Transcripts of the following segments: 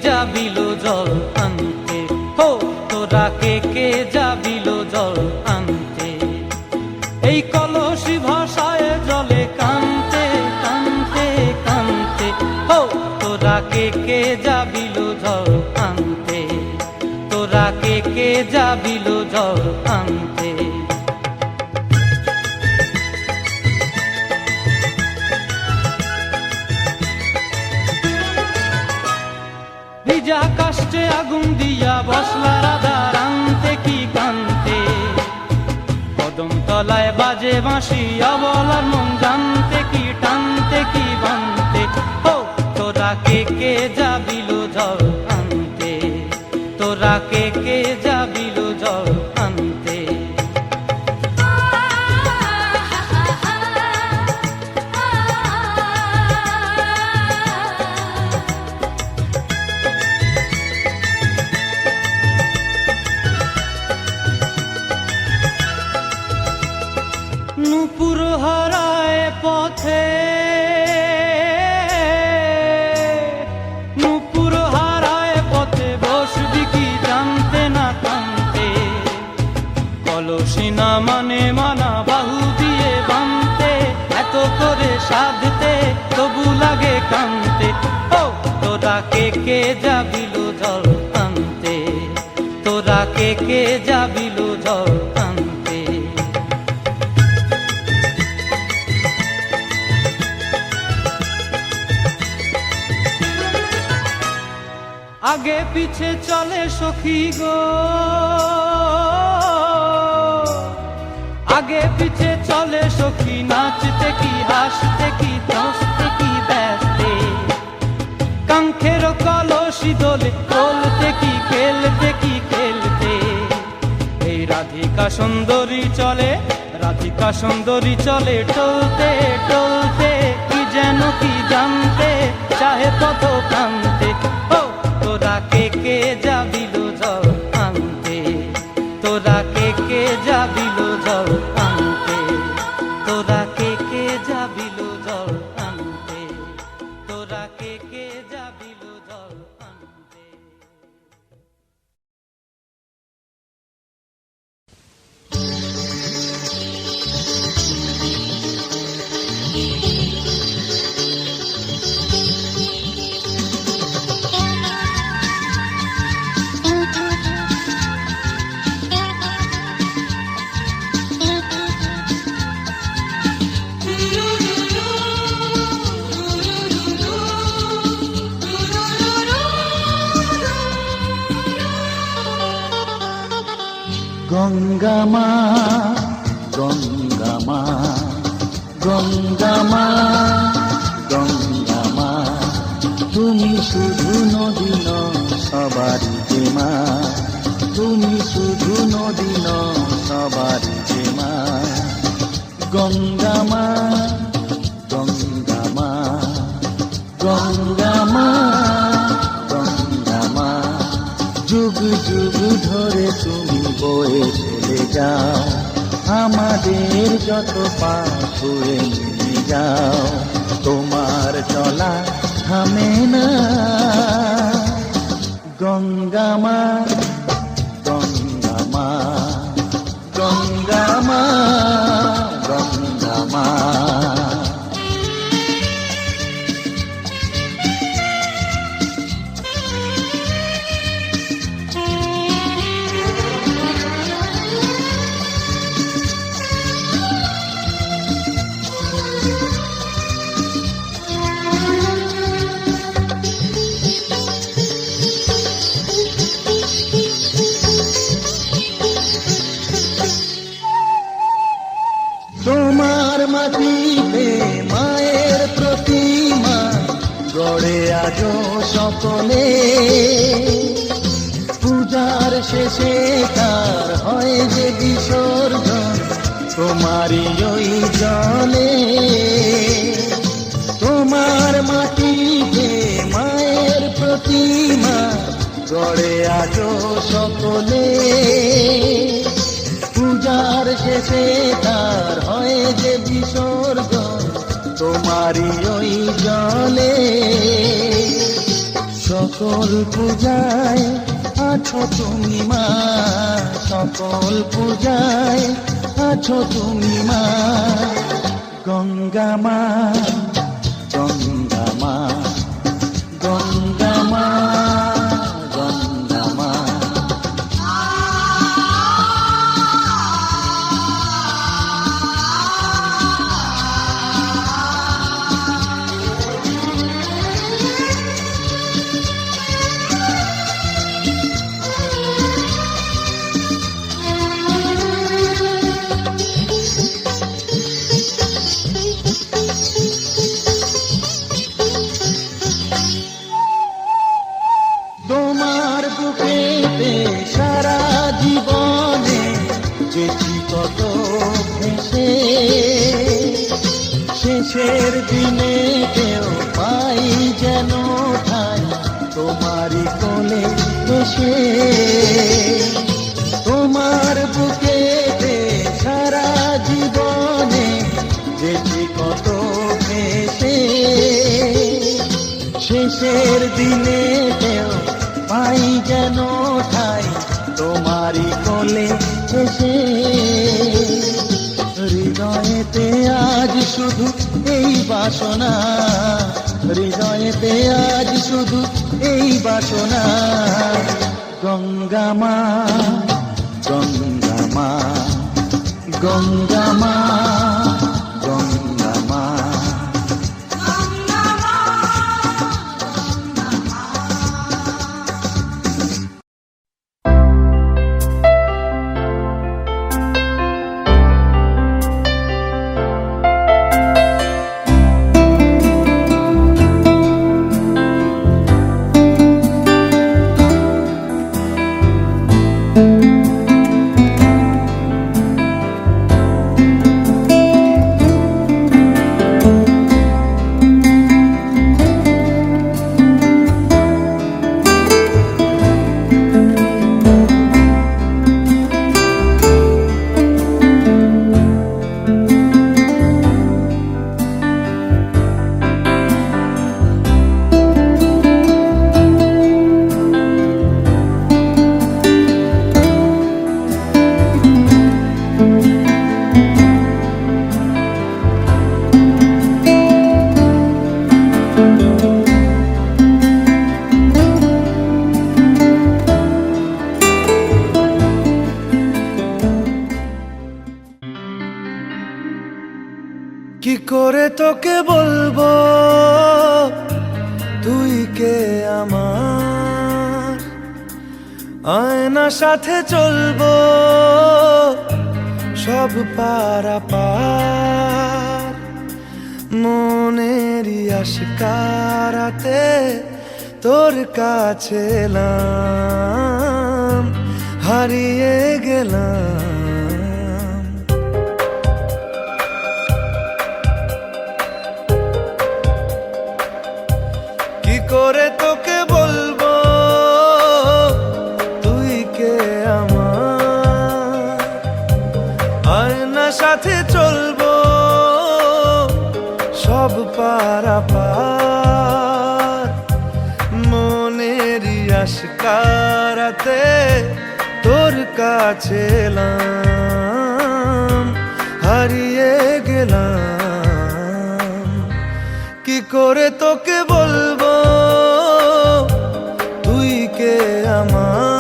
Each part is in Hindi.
যাবিল জল আনতে, হো তোরা কে কে যাবিল জল আনতে। এই কলসি ভাষায় জলে কানতে কানতে কানতে, হো তোরা কে কে যাবিল জল আনতে, তোরা কে কে যাবিল জল আনতে। ভিজা কাষ্টে আগুন দিয়া বসলা রাধা রানতে কি কানতে, কদম তলায় বাজে বাঁশি অবলার মন জানতে কি টানতে কি বানতে, হো তোরা কে কে যাবিল জল আনতে, তোরা কে কে যাবিল জল আনতে। নূপুর হারায় পথে, নূপুর হারায় পথে বসবি কি জানতে না কানতে, কলসি না মানে মানা বাহু দিয়ে বানতে, এত করে সাধতে তবু লাগে কানতে, ও তোরা কে কে যাবিল জল আনতে, তোরা কে কে যাবিল জল আনতে। আগে পিছে চলে সখী গো, আগে পিছে চলে সখী, নাচতে কি হাসতে কি হাসতে কি ব্যস্তে, কাঙ্ক্ষের কলসি দোলে তোলতে কি খেলতে কি খেলতে। এই রাধিকা সুন্দরী চলে, রাধিকা সুন্দরী চলে টলতে টলতে, কি যেন কি জানতে চাহে পথ কানতে, ও তোরা কে কে যাবিল জল আনতে, তোরা কে কে যাবিল জল আনতে, তোরা কে কে যাবিল জল আনতে, তোরা কে কে যাবিল জল আনতে। গঙ্গা মা, গঙ্গা মা, গঙ্গা মা, গঙ্গা মা, তুমি শুধু নদী নও সবারই যে মা, তুমি শুধু নদী নও সবারই যে মা। গঙ্গা মা, গঙ্গা মা, গঙ্গা মা, গঙ্গা মা, যুগ যুগ ধরে তুমি বয়ে চলে যাও, আমাদের যত পাপ ছুঁয়ে নিয়ে যাও, তোমার চলা থামে না। গঙ্গা মা, গঙ্গা মা, গঙ্গা মা, গঙ্গা মা। তোমার মাটিতে মায়ের প্রতিমা গড়ে আজো সকলে, পূজার শেষে তার হয় যে বিসর্জন তোমারই ওই জলে। তোমার মাটিতে মায়ের প্রতিমা গড়ে আজো সকলে, পূজার শেষে তার হয় যে বিসর্জন তোমারই ওই জলে। সকল পূজায় আছো তুমি মা, সকল পূজায় আছো তুমি মা। গঙ্গা মা, গঙ্গা মা, গঙ্গা মা, গঙ্গা মা। তোমার বুকেতে সারা জীবনে যেছি কত ভেসে, শেষের দিনে কেউ পাই যেন ঠাই তোমারই কোলে বসে। তোমার বুকেতে সারা জীবনে যেছি কত ভেসে, শেষের দিনে কেউ পাই যেন ঠাই তোমারই কোলে এসে। হৃদয়েতে আজ শুধু এই বাসনা, হৃদয়েতে আজ শুধু এই বাসনা। গঙ্গা মা, গঙ্গা মা, গঙ্গা মা, গঙ্গা মা। কি করে তোকে বলবো তুই কে আমার, আয়নার সাথে চলবো সব পারাপার। মনেরই আশকারাতে তোর কাছে এলাম, হারিয়ে গেলাম। কি করে তোকে বলবো তুই কে আমার, আয়নার সাথে চলবো সব পারাপার। মনেরই আশকারাতে তোর কাছে এলাম, হারিয়ে গেলাম। কি করে তোকে বলবো তুই কে আমার।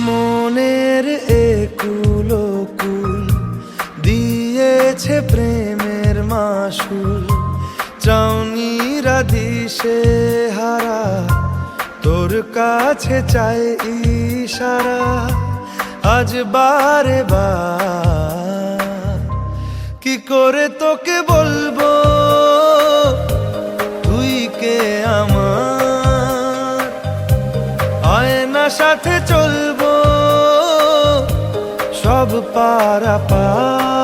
মনের একুল কুল দিয়েছে প্রেমের মাসুল, চাউনিরা দিশে হারা তোর কাছে চাই ইশারা। আজ বারে বার কি করে তোকে বলবো তুই কে আমার, আয়নার সাথে চলবো সব পারাপার।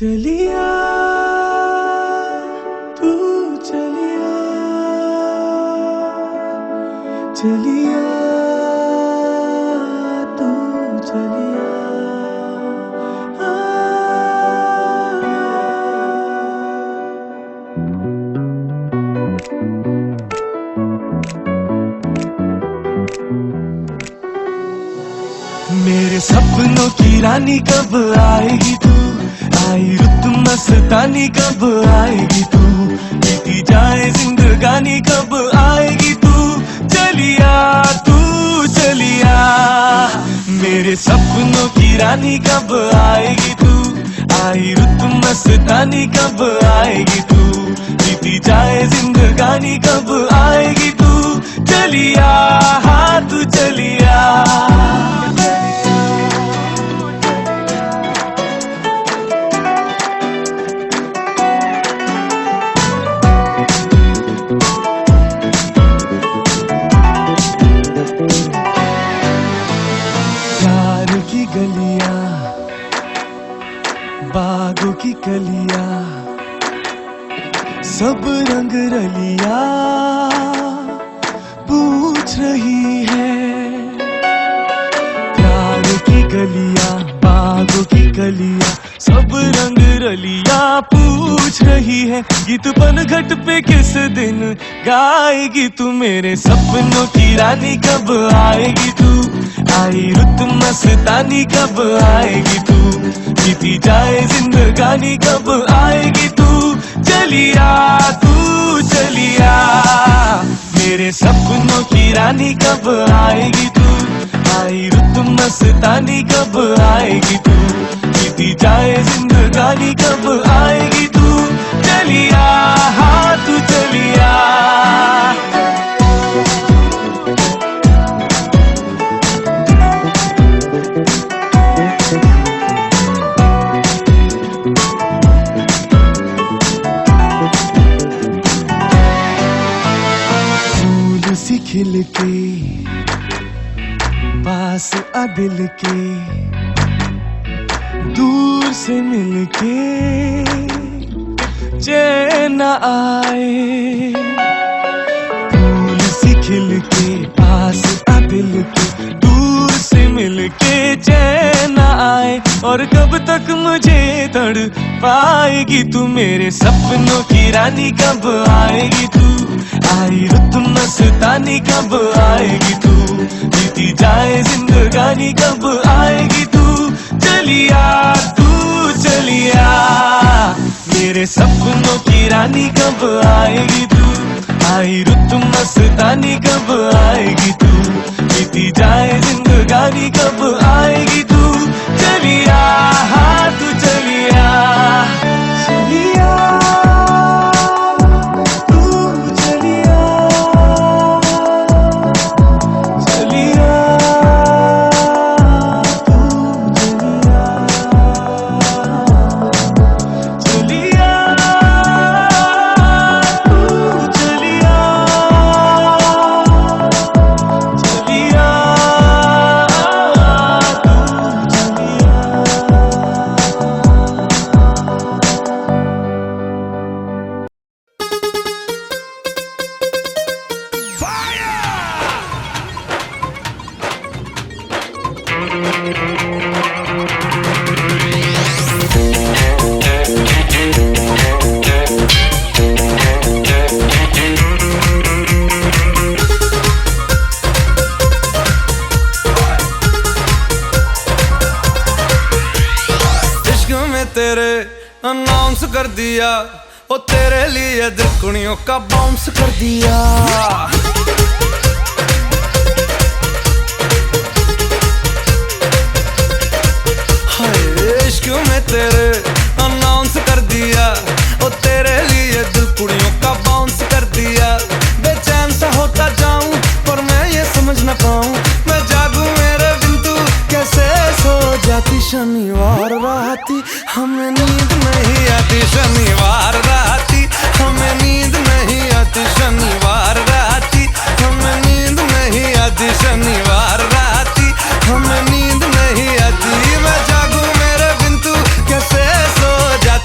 चलिया तू चलिया, चलिया तू चलिया। मेरे सपनों की रानी कब आएगी तू, आई रुत मस्तानी कब आएगी तू, बीती जाए जिंदगानी कब आएगी तू, चलिया तू चलिया। मेरे सपनों की रानी कब आएगी तू, आई रुत मस्तानी कब आएगी तू, बीती जाए जिंदगानी कब आएगी तू, चलिया हाँ तू चलिया। गलियां बागों की कलियां सब रंग रलिया पूछ रही है, प्यार की गलियां बागों की कलियां सब रंग रलिया पूछ रही है, गीत पनघट पे किस दिन गाएगी तू, मेरे सपनों की रानी कब आएगी तू, आई रुत मस्तानी कब आएगी तू, बीती जाए जिंदगानी कब आएगी तू, चलिया तू चलिया। मेरे सपनों की रानी कब आएगी तू, आई रुत मस्तानी कब आएगी तू, बीती जाए जिंदगानी कब आएगी तू, चलिया हाँ तू चलिया। खिल के पास आ दिल के, दूर से मिल के चैन आए, फूल सी खिल के पास आ दिल के, दूर से मिल के चैन आए, और कब तक मुझे तड़ पाएगी तू, मेरे सपनों की रानी कब आएगी तू, आई रुत मस्तानी कब आएगी तू, बीती जाए जिंदगानी कब आएगी तू, चलिया तू चलिया। मेरे सपनों की रानी कब आएगी तू, आई रुत मस्तानी कब आएगी तू, बीती जाए जिंदगानी कब आएगी तू, चलिया हाँ तू चलिया। चलिया तेरे अनाउंस कर दिया, ओ तेरे लिए दिल कुड़ियों का बाउंस कर दिया। हाय इश्क में तेरे अनाउंस कर दिया, ओ तेरे लिए दिल कुड़ियों का बाउंस कर दिया। बेचैन सा होता जाऊं पर मैं ये समझ न पाऊं, मैं जागूं मेरे बिन तू कैसे सो जाती। शनिवार राती हमें नींद नहीं आती, शनिवार राती हमें नींद नहीं आती, शनिवार राती हमें नींद नहीं आती, शनिवार राती हमें नींद नहीं आती। मैं जागूं मेरे बिन तू कैसे सो जाती।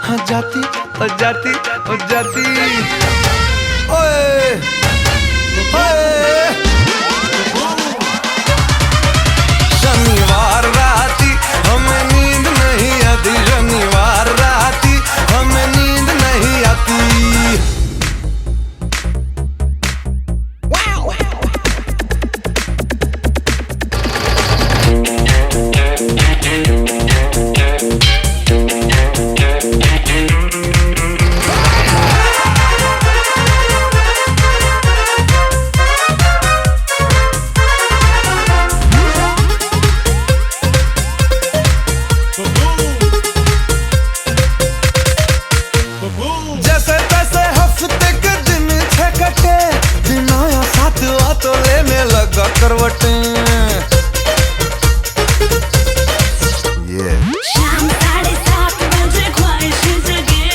हाँ जाती ओ जाती ओ जाती ओए ओए शनिवार राती हमें नींद नहीं आती, शनिवार राती हमें नींद नहीं आती। जैसे तैसे हफ्ते के दिन थे कटे, दिन आया साथ हुआ तो लेने लगा करवटें। शाम 7:30 बजे ख्वाहिश जगे,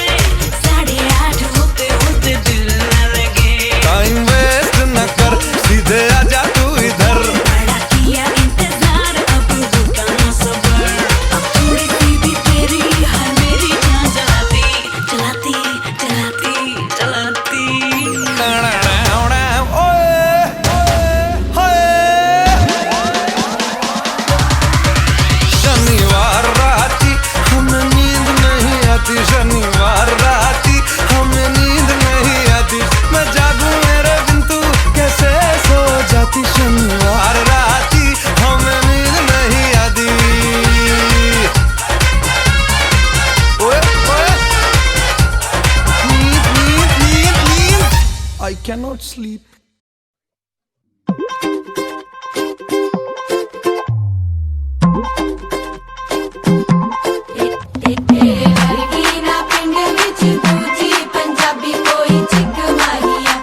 8:30 होते होते दिल न लगे। टाइम वेस्ट न कर, सीधे आजा तू इधर। बड़ा किया इंतजार, अब होता न सबर। अब थोड़ी सी भी तेरी हर मेरी जान जलाती जलाती जलाती जलाती। शनिवार राती हमें नींद नहीं आती, शनिवार राती हमें नींद नहीं आती। मैं जागूं मेरे बिन तू कैसे सो जाती, शनिवार राती हमें नींद नहीं आती। ओए ओए नींद नींद नींद नींद I cannot sleep. पंजाबी कोई चिक मारिया,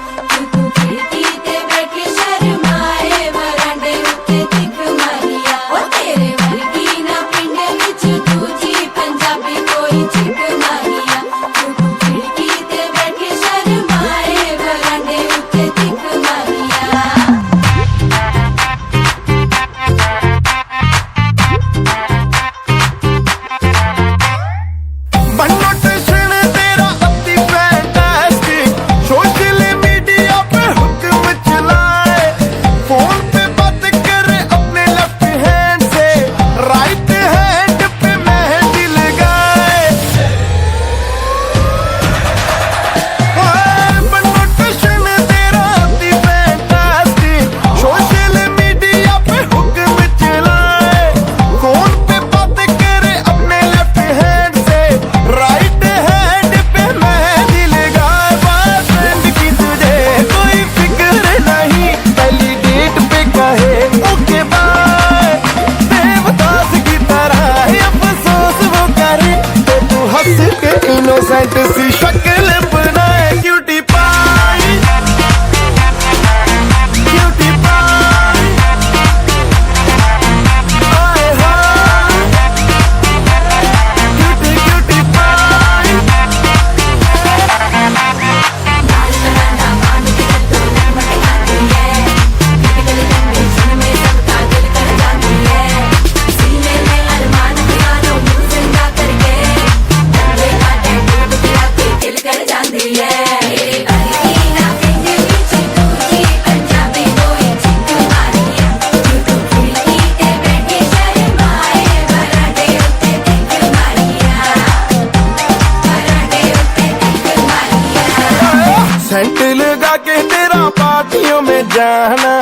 तू खिड़की ते बैठे शर्माए, वरांडे उत्ते दिख मारिया। ओ तेरे वर्गी ना पिंड विच दूजी, पंजाबी कोई चिक मारिया, तू खिड़की ते बैठे शर्माए, वरांडे उत्ते दिख मारिया। Notation तेरा अति फैंटास्टिक, सोशल मीडिया पे हुक्म चलाए, फोन पे बात करे अपने लेफ्ट हैंड से, राइट हैंड पे मेहंदी लगाए। नोटेशन तेरा अति फैंटास्टिक, सोशल मीडिया पे हुक्म चलाए, फोन पे बात करे अपने लेफ्ट हैंड से, राइट हैंड पे मेहंदी लगाए। बॉयफ्रेंड की तुझे कोई फिक्र नहीं, पहली डेट पे कहे ओके बाय, देवदास की तरह अफसोस वो करे, तो तू हंस के इनोसेंट सी शक्ल बनाए। क्यूटी पाई क्यूटी पाई आए हाय क्यूटी क्यूटी पाई। सेंट लगा के तेरा पार्टियों में जाना,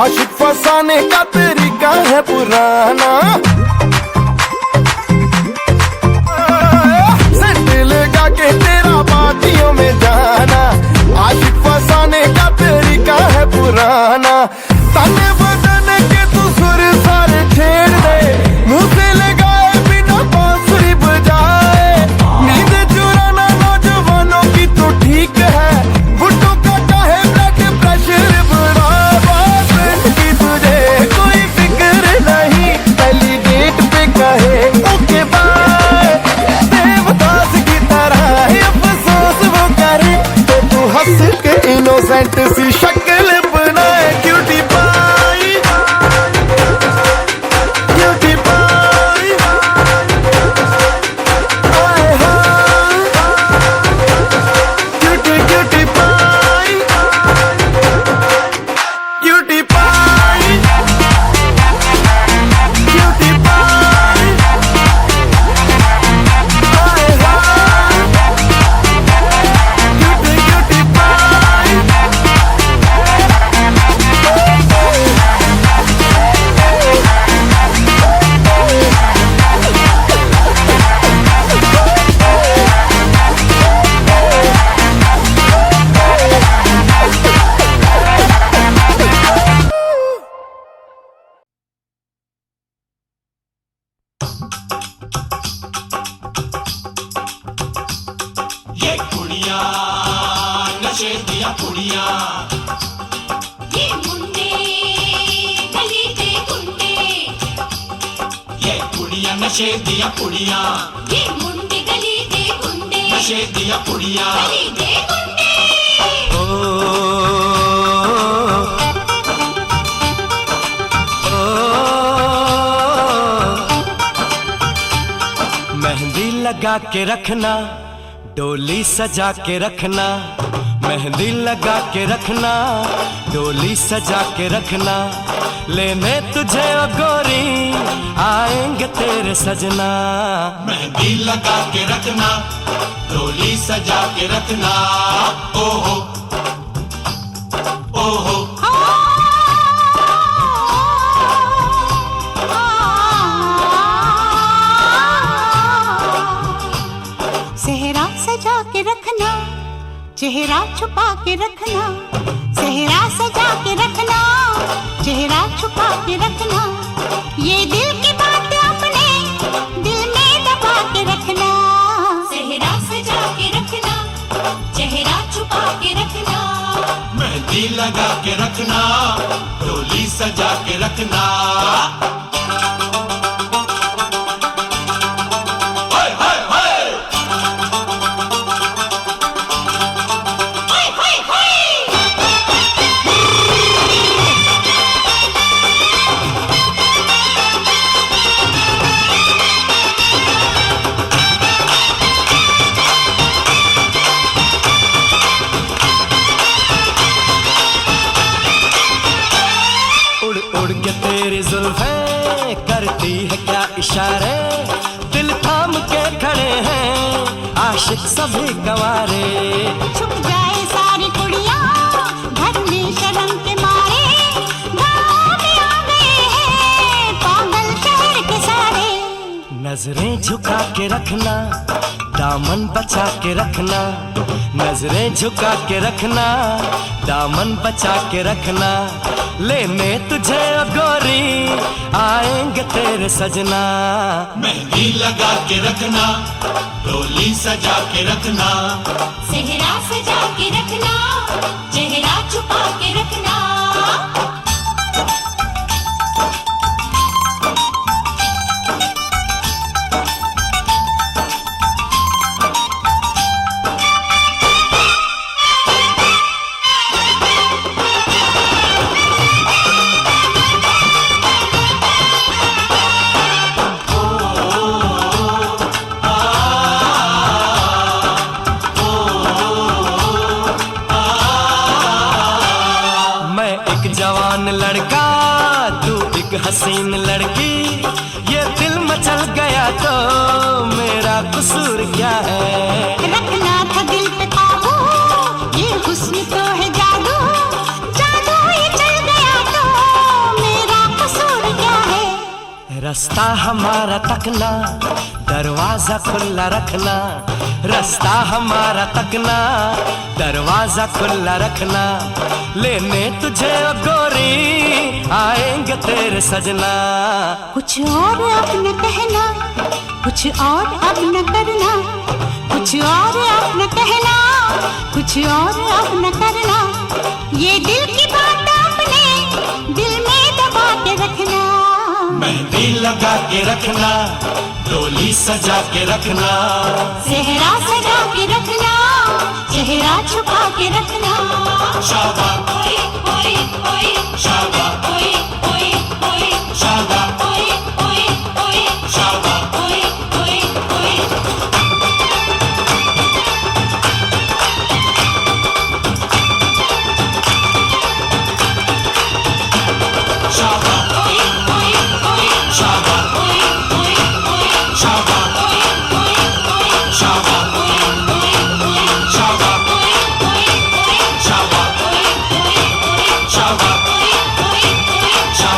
आशिक फंसाने का तरीका है पुराना। सेंट लगा के तेरा पार्टियों में जाना, आशिक फंसाने का तरीका है पुराना। तने बदन के तू सुर सारे छेड़ दे, मुंह से लगाए बिना बांसुरी बजाए, नींद चुराना नौजवानों की तो ठीक है, बुड्ढों का चाहे ब्लड प्रेशर बढ़ावा। फ्रेंड की तुझे कोई फिक्र नहीं, पहली डेट पे कहे ओके बाय, देवदास की तरह अफसोस वो करे, तो तू हंस के इनोसेंट सी शक्ल बनाए। क्यूटी पाई क्यूटी पाई आए हाय ये कुड़ियां नशे दिया कुड़ियां, ये मुंडे गली दे गुंडे, ये कुड़ियां नशे दिया कुड़ियां, ये मुंडे गली दे गुंडे, नशे दिया कुड़ियां। गली दे गुंडे। मेहंदी लगा के रखना, डोली सजा के रखना, मेहंदी लगा के रखना, डोली सजा के रखना, लेने तुझे ओ गोरी आएंगे तेरे सजना। मेहंदी लगा के रखना, डोली सजा के रखना, ओहो ओहो। सेहरा सजा के रखना, चेहरा छुपा के रखना, सेहरा सजा के रखना, चेहरा छुपा के रखना, ये दिल की बात अपने दिल में दबा के रखना। सेहरा सजा के रखना, चेहरा छुपा के रखना, मेहंदी लगा के रखना, डोली सजा के रखना। उड़ के तेरी जुल्फें करती है क्या इशारे, दिल थाम के खड़े हैं आशिक सभी गंवारे। छुप जाए सारी कुड़ियां घर में शर्म के मारे, गाँव में आ गए हैं पागल शहर के सारे। नजरें झुका के रखना, दामन बचा के रखना, नजरें झुका के रखना, दामन बचा के रखना, लेने तुझे ओ गोरी आएंगे तेरे सजना। मेहंदी लगा के रखना, डोली सजा के रखना, सेहरा सजा के रखना, चेहरा छुपा के रखना। जवान लड़का तू एक हसीन लड़की, ये दिल मचल गया तो मेरा कसूर क्या है। रखना था दिल पे काबू, ये हुस्न तो है जादू, जादू ही चल गया तो मेरा कसूर क्या है। रास्ता हमारा तकना, दरवाजा खुला रखना, रास्ता हमारा तकना, दरवाजा खुला रखना, लेने तुझे ओ गोरी आएंगे तेरे सजना। कुछ और अब न कहना, कुछ और अब न करना, कुछ और अब न कहना, कुछ और अब न करना, ये दिल की बात अपने दिल में दबा के रखना। मेहंदी लगा के रखना, डोली सजा के रखना, सेहरा सजा के रखना, चेहरा छुपा के रखना। शाबाश ओए ओए ओए, शाबाश ओए ओए ओए, शाबाश ओए ओए ओए, शाबाश। ओए ओए ओए। शाबाश ओए ओए ओए, शाबाश ओए ओए ओए, शाबाश ओए ओए ओए, शाबाश ओए ओए ओए, शाबाश ओए ओए ओए, शाबाश ओए ओए ओए, शाबाश ओए ओए ओए,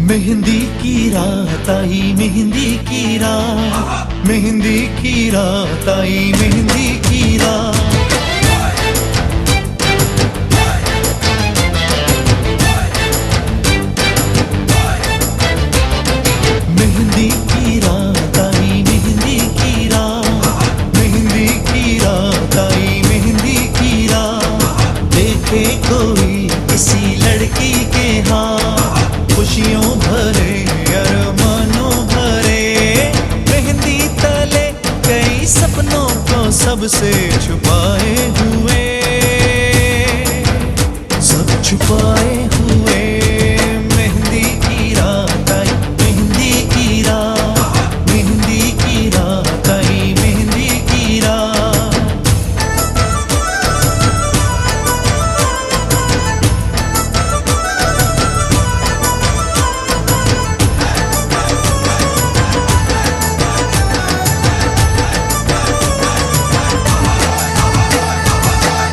मेहंदी की रात आई, मेहंदी की रात, मेहंदी की रात आई, मेहंदी की रात। मेहंदी की रात आई, मेहंदी की रात, मेहंदी की रात आई, मेहंदी की रात। देखे कोई किसी लड़की के हाथ, खुशियों भरे अरमानों भरे, मेहंदी तले कई सपनों को सबसे छुपाए हुए, सब छुपाए हुए। मेहंदी की रात आई, मेहंदी की रात, मेहंदी की रात आई, मेहंदी की रात।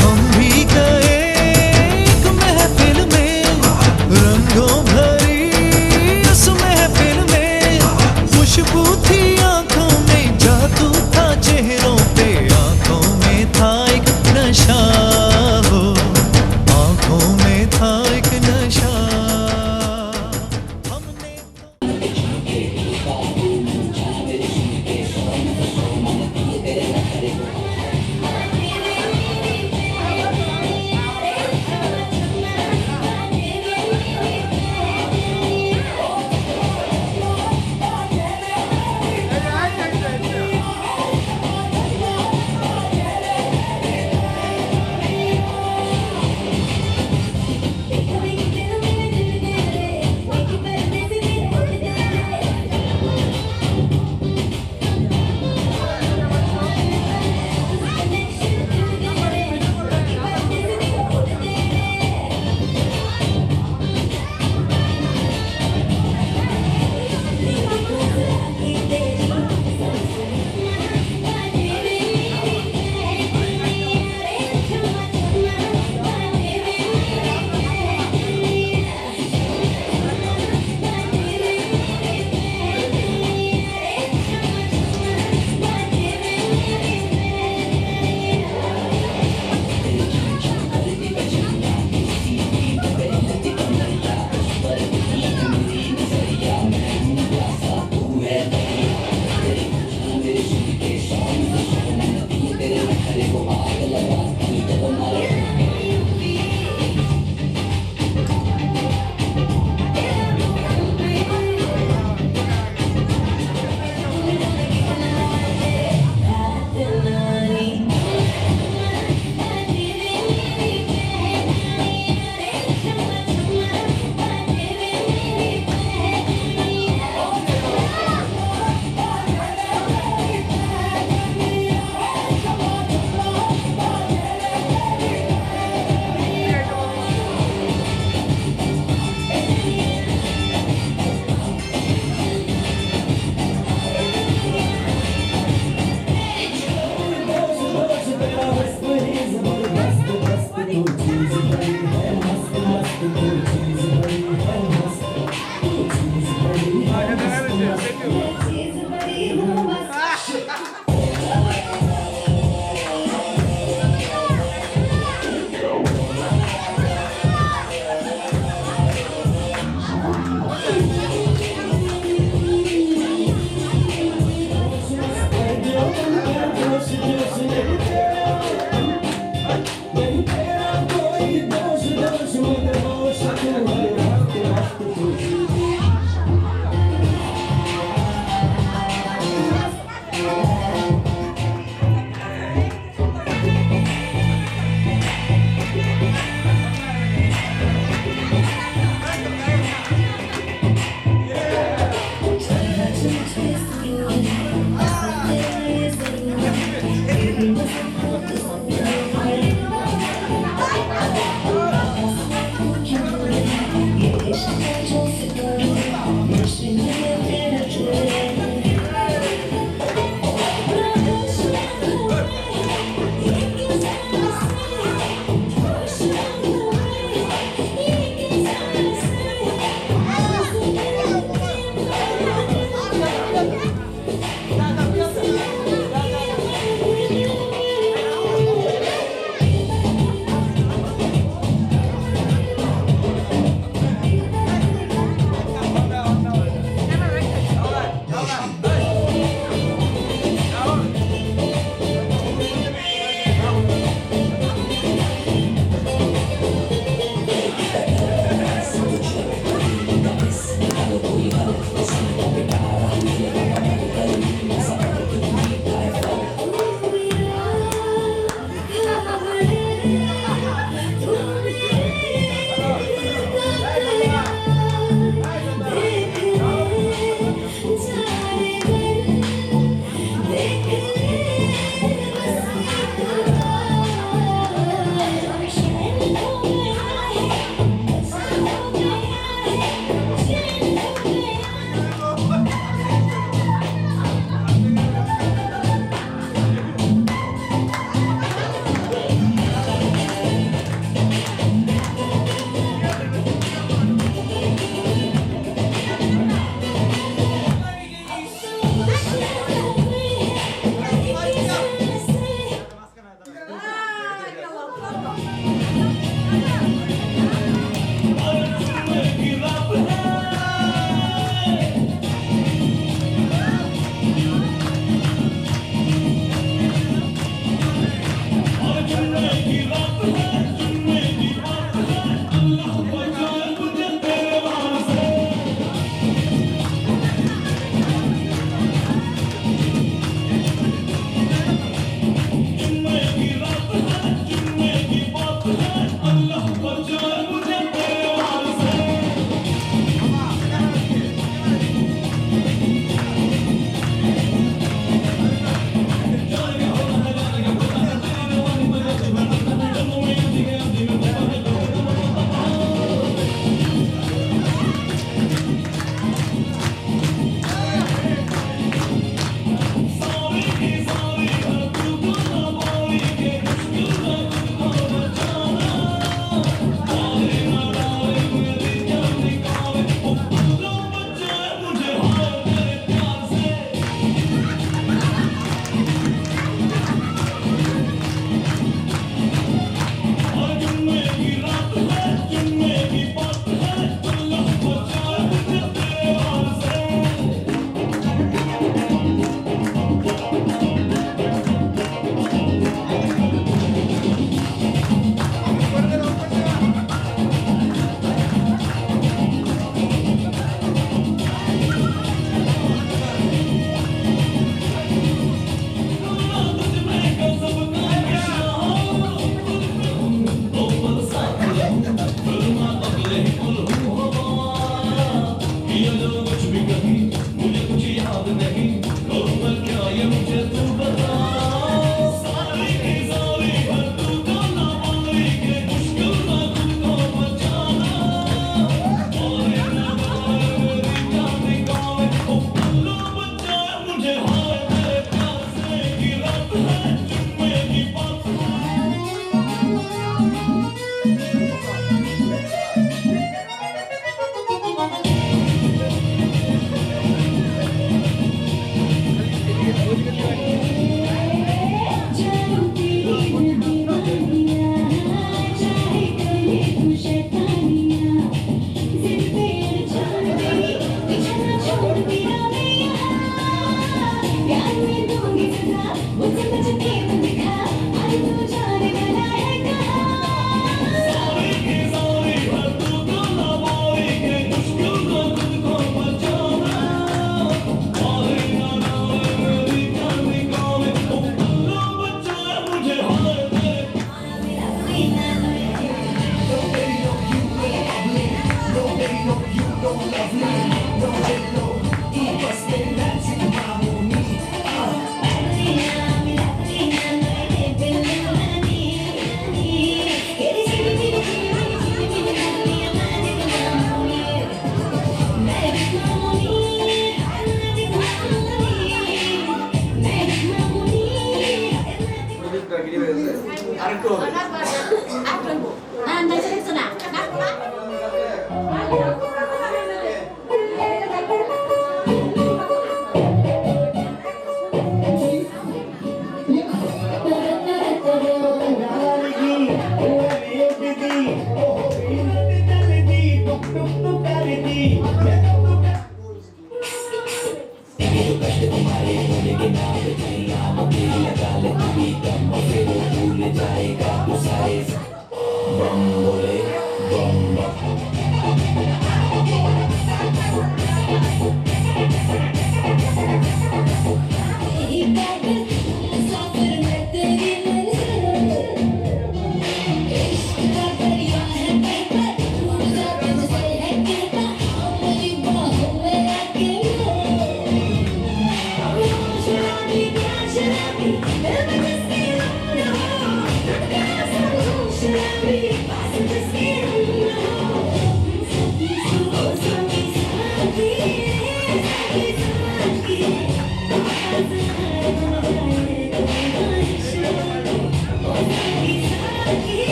हम भी गए एक महफिल में, रंगों भरी उस महफिल में। खुशबू थी आंखों में, जादू था चेहरों पे, आंखों में था एक नशा हो, आंखों में था एक नशा। हमने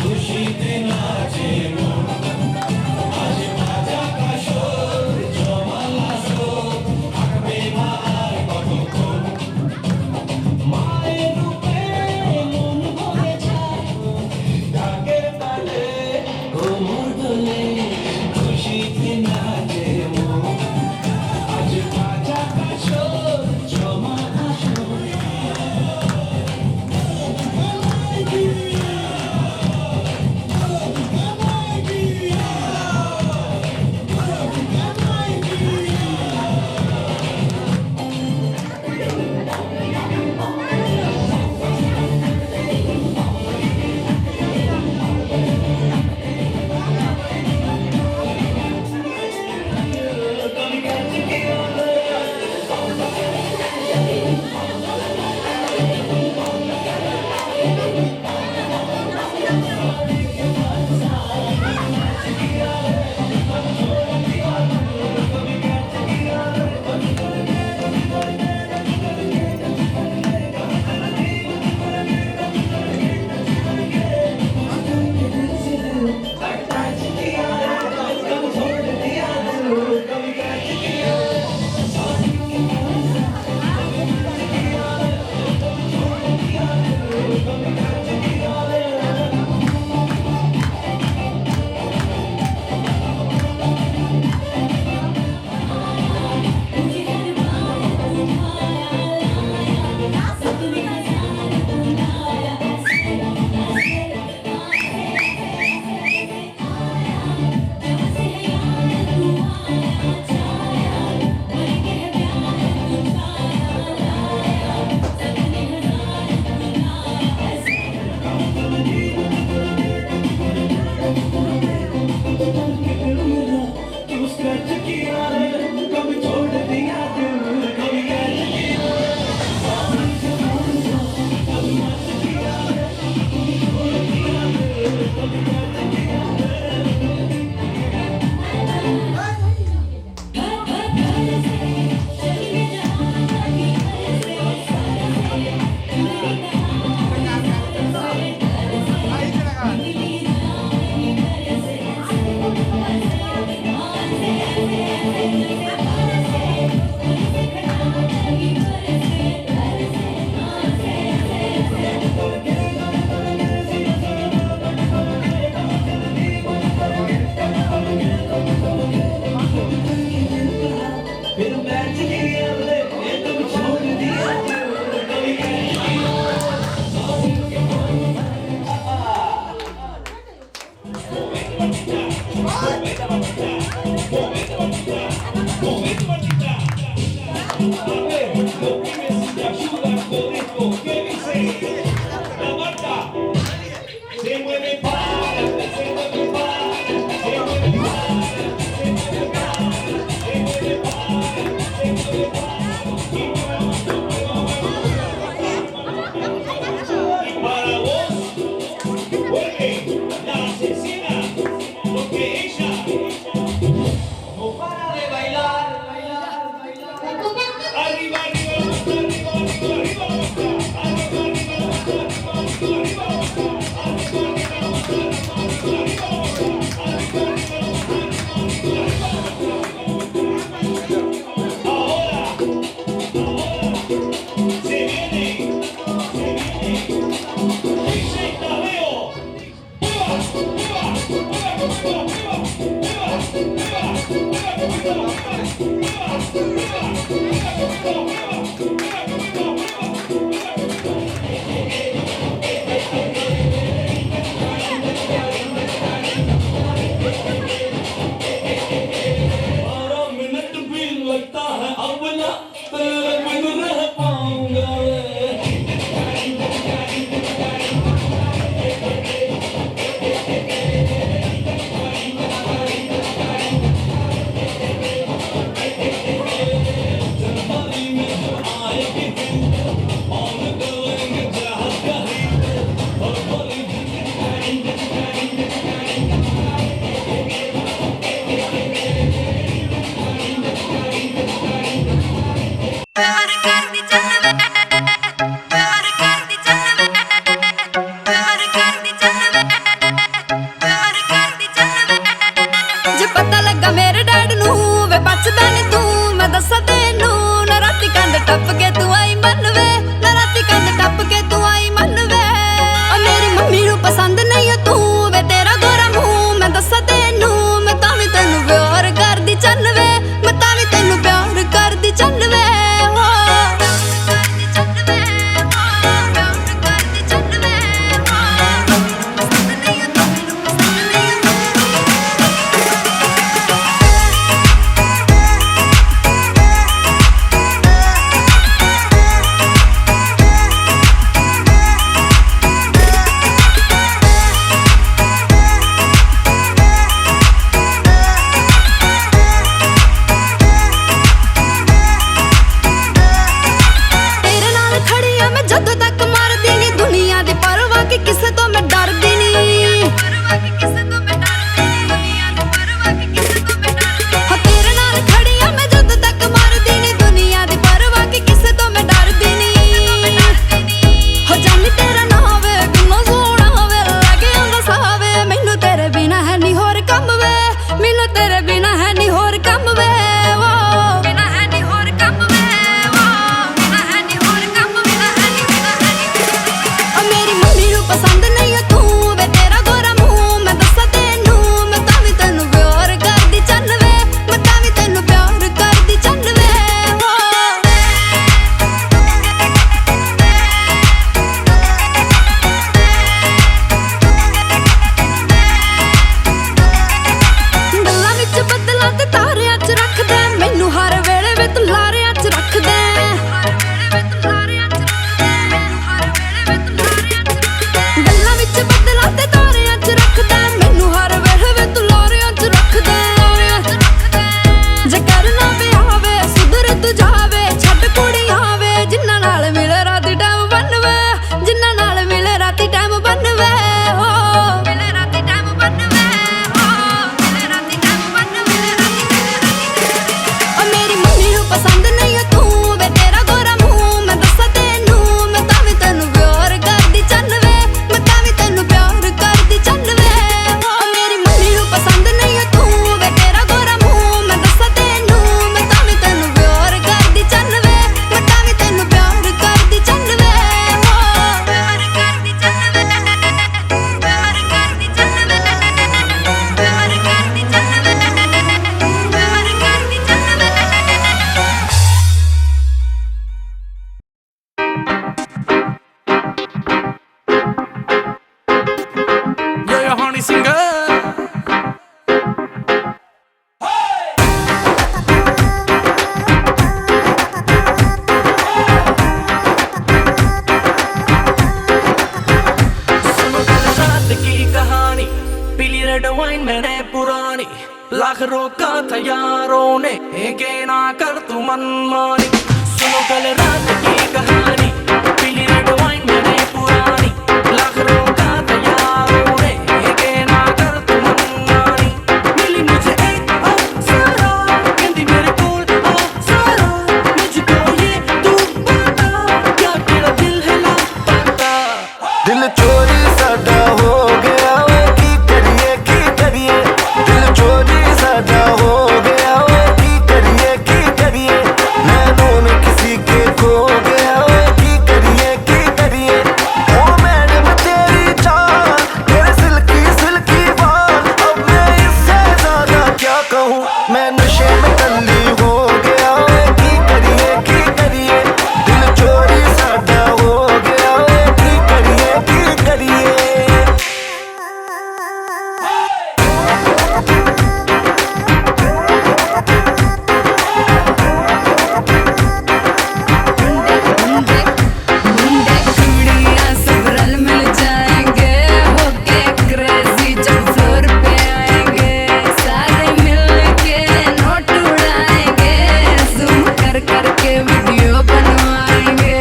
খুশিতে নাচে मैंने पुरानी, लाख रोका था यारों ने, के ना कर तू मनमानी। सुनो कल रात की कहानी, पीली रेड वाइन मैंने पुरानी, लाख रोका था यारों ने, के ना कर तू मनमानी। मिली मुझे एक अप्सरा, कहती मेरे कोल आ सारा, मुझको ये तू बता, क्या तेरा दिल है लापता। दिल चोरी साडा हो गया वे, की करिए दिल चोरी साडा हो गया वे, की करिए नैनों में किसी के खो गया वे, की करिए ओ मैडम तेरी चाल, तेरे सिल्की बाल, अब मैं इससे ज्यादा क्या कहूँ, मैं नशे में टल्ली हो गया वे, की करिए दिल चोरी साडा हो गया वे, की करिए कुड़ियाँ सब रल मिल जाएंगे, होके क्रेजी जब फ्लोर पे आएंगे, सारे मिल के नोट उड़ाएंगे, जूम कर के वीडियो बनवाएंगे।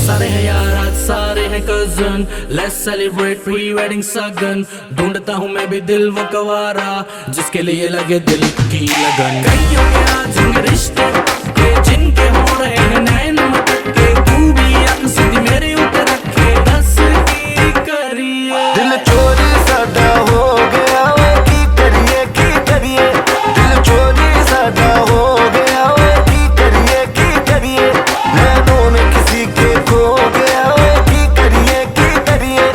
सारे हैं यार आज सारे हैं cousin, let's celebrate pre wedding सगन। ढूंढता हूँ मैं भी दिल वो कवारा, जिसके लिए लगे दिल की लगन। कईयों के आज होंगे रिश्ते के, जिनके हो रहे हैं नैन मटके, तू भी अख सीधी मेरे ऊपर रखे, दस की करिए। दिल चोरी साडा हो गया वे, की करिए दिल चोरी साडा हो गया वे, की करिए नैनों में किसी के खो गया वे, की करिए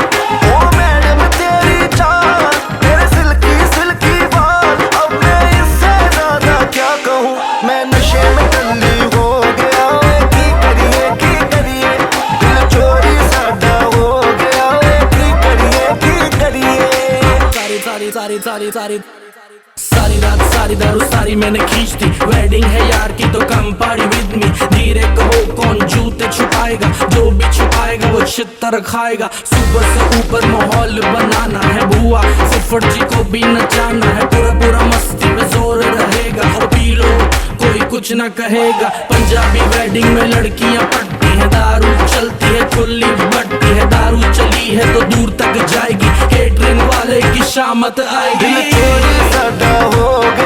ओ मैडम तेरी चाल, तेरे सिल्की बाल, अब मैं इससे ज्यादा क्या कहूँ, मैं नशे में टल्ली हो गया वे, की करिए दिल चोरी साडा हो गया वे, की करिए सारी रात सारी दारू सारी मैंने खींच दी, वेडिंग है यार की तो कम पार्टी विद मी। धीरे कहो कौन जूते छुपाएगा, जो भी छुपाएगा वो छितर खाएगा। सुबह से ऊपर माहौल बनाना है बुआ, फुफड़ जी को भी नचाना है, पूरा मस्ती में जोर रहेगा। और पी लो कोई कुछ ना कहेगा, पंजाबी वेडिंग में लड़कियां पटती है, दारू चलती है खुली बटती है, दारू चली है तो दूर तक जाएगी, केटरिंग वाले की शामत आएगी। दिल चोरी साडा हो गया